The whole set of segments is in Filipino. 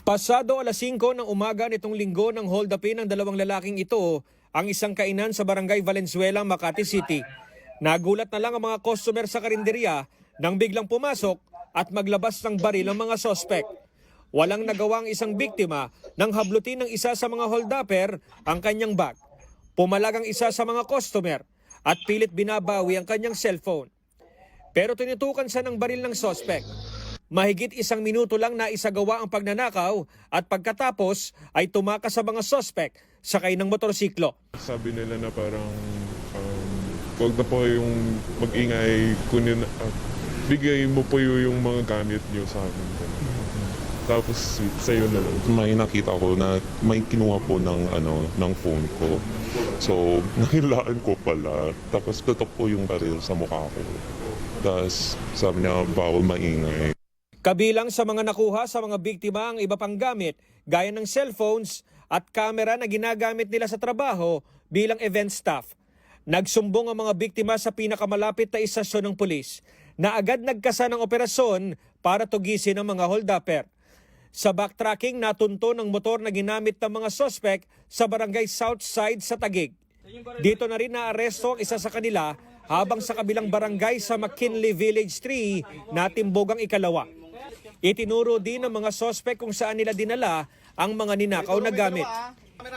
Pasado alas 5 ng umaga nitong linggo ng hold-upin ng dalawang lalaking ito ang isang kainan sa Barangay Valenzuela, Makati City. Nagulat na lang ang mga customer sa karinderya nang biglang pumasok at maglabas ng baril ang mga sospek. Walang nagawa ang isang biktima nang hablutin ng isa sa mga hold-upper ang kanyang bag. Pumalag ang isa sa mga customer at pilit binabawi ang kanyang cellphone. Pero tinutukan siya ng baril ng sospek. Mahigit 1 minuto lang na isagawa ang pagnanakaw at pagkatapos ay tumakas sa mga sospek sakay ng motorsiklo. Sabi nila na parang huwag na po yung mag-ingay, kunin, bigay mo po yung mga gamit niyo sa amin. Tapos sa'yo na lang. May nakita ko na may kinuha po ng phone ko. So, nakilaan ko pala. Tapos tutok po yung baril sa mukha ko. Tapos sabi niya, bawal maingay. Kabilang sa mga nakuha sa mga biktima ang iba pang gamit gaya ng cellphones at camera na ginagamit nila sa trabaho bilang event staff. Nagsumbong ang mga biktima sa pinakamalapit na istasyon ng pulis na agad nagkasa ng operasyon para tugisin ang mga hold-upper. Sa backtracking, natunto ng motor na ginamit ng mga sospek sa barangay Southside sa Taguig. Dito na rin naaresto ang isa sa kanila habang sa kabilang barangay sa McKinley Village 3 natimbog ang ikalawa. Itinuro din ng mga sospek kung saan nila dinala ang mga ninakaw na gamit.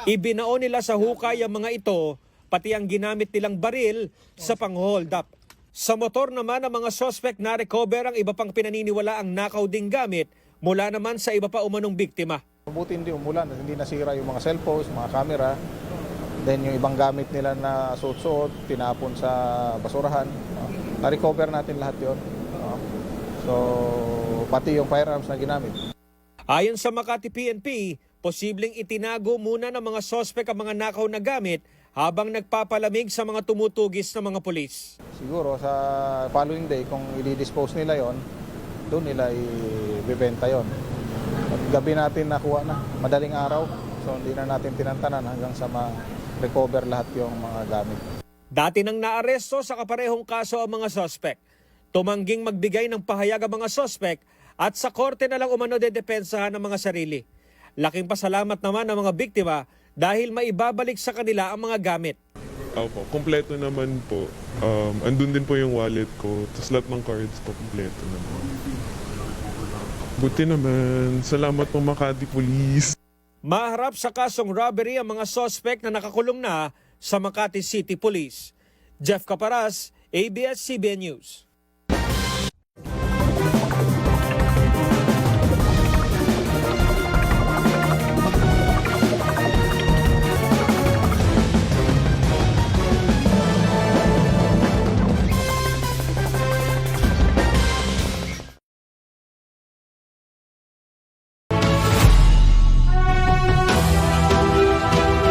Ibinao nila sa hukay ang mga ito, pati ang ginamit nilang baril sa pang-hold up. Sa motor naman ng mga sospek na-recover ang iba pang pinaniniwala ang nakaw ding gamit mula naman sa iba pa umanong biktima. Mabuti hindi umulan, hindi nasira yung mga cellphones, mga camera. Then yung ibang gamit nila na suot-suot, tinapon sa basurahan. Na-recover natin lahat yon. So, pati yung firearms na ginamit. Ayon sa Makati PNP, posibleng itinago muna ng mga sospek ang mga nakaw na gamit habang nagpapalamig sa mga tumutugis ng mga pulis. Siguro sa following day, kung i-dispose nila yon, doon nila ibebenta yon. At gabi natin nakuha na, madaling araw. So, hindi na natin tinantanan hanggang sa ma-recover lahat yung mga gamit. Dati nang naaresto sa kaparehong kaso ang mga sospek. Tumangging magbigay ng pahayag ang mga sospek at sa korte na lang umano dedepensahan ng mga sarili. Laking pasalamat naman ng mga biktima dahil maibabalik sa kanila ang mga gamit. Opo, kompleto naman po. Andun din po yung wallet ko. Tapos lahat ng cards ko, kompleto naman. Buti naman. Salamat po Makati Police. Maharap sa kasong robbery ang mga sospek na nakakulong na sa Makati City Police. Jeff Caparas, ABS-CBN News.